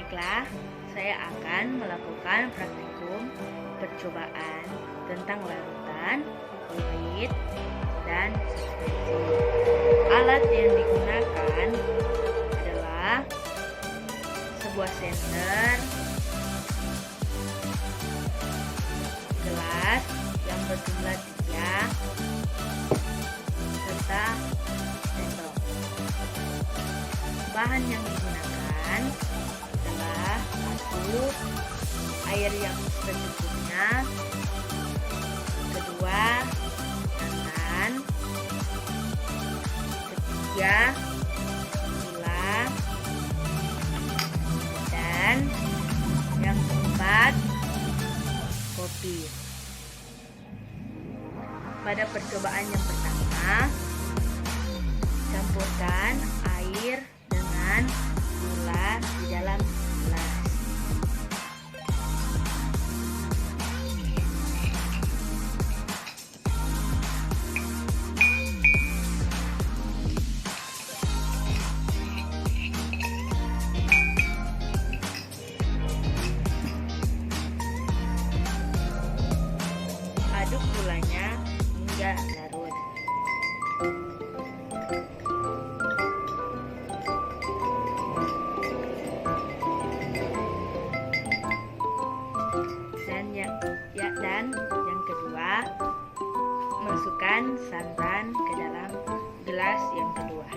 Baiklah, saya akan melakukan praktikum percobaan tentang larutan, fluid, dan suspensi. Alat yang digunakan adalah sebuah senter, gelas yang berjumlah 3, serta sendok. Bahan yang digunakan adalah 1. Air yang secukupnya, 2. Santan, 3. gula, dan yang keempat kopi. Pada percobaan yang pertama, campurkan air dengan gula di dalam gelas. Aduk gulanya hingga larut. Dan yang kedua, masukkan santan ke dalam gelas yang kedua.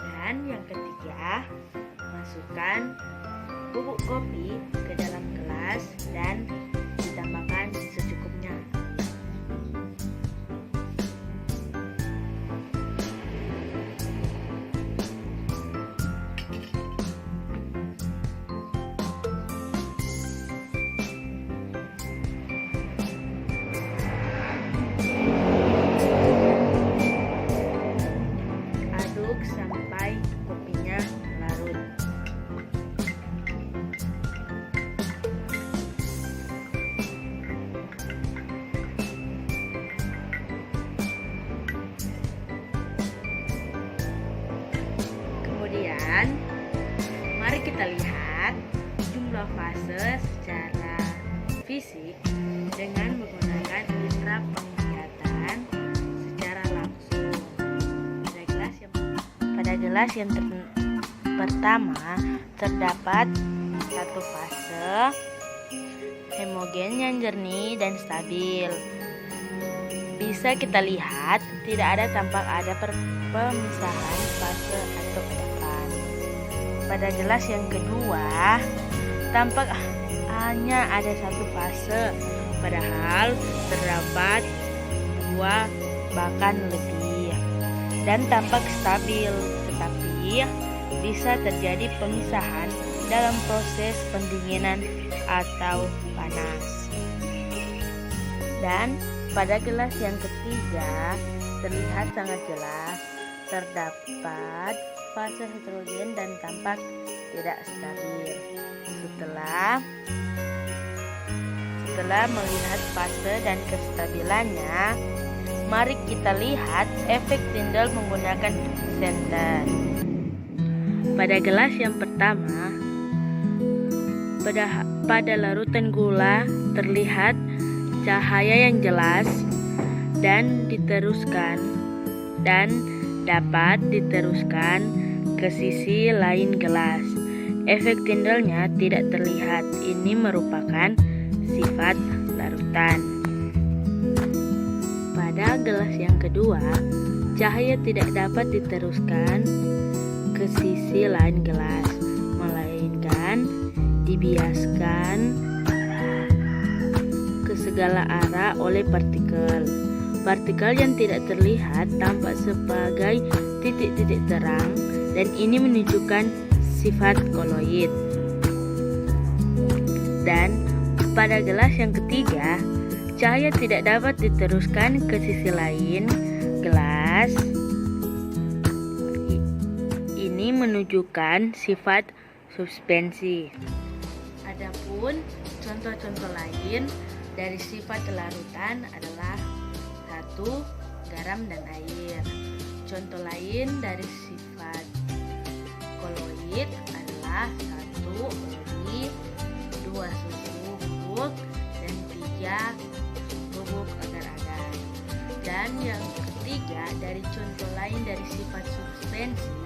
Dan yang ketiga, masukkan bubuk kopi ke dalam gelas dan ditambahkan secukupnya. Aduk sampai kopinya larut. Kemudian, mari kita lihat jumlah fase secara fisik dengan menggunakan indera penglihatan secara langsung. Pada gelas yang pertama terdapat satu fase homogen yang jernih dan stabil. Bisa kita lihat tidak ada tampak ada pemisahan fase atau endapan. Pada gelas yang kedua tampak hanya ada satu fase, padahal terdapat 2 bahkan lebih, dan tampak stabil, tetapi bisa terjadi pemisahan dalam proses pendinginan atau panas. Dan pada gelas yang ketiga terlihat sangat jelas terdapat fase heterogen dan tampak tidak stabil. Setelah melihat fase dan kestabilannya, mari kita lihat efek Tyndall menggunakan senter. Pada gelas yang pertama, pada larutan gula terlihat cahaya yang jelas dan dapat diteruskan ke sisi lain gelas. Efek Tyndallnya tidak terlihat. Ini merupakan sifat larutan. Pada gelas yang kedua, cahaya tidak dapat diteruskan ke sisi lain gelas, melainkan dibiaskan ke segala arah oleh partikel. Partikel yang tidak terlihat tampak sebagai titik-titik terang, dan ini menunjukkan sifat koloid. Dan pada gelas yang ketiga, cahaya tidak dapat diteruskan ke sisi lain gelas. Ini menunjukkan sifat suspensi. Ada Adapun contoh-contoh lain dari sifat kelarutan adalah 1. Garam dan air. Contoh lain dari sifat koloid adalah 1. Oli, 2. Susu bubuk, dan 3. Bubuk agar-agar. Dan yang ketiga dari contoh lain dari sifat suspensi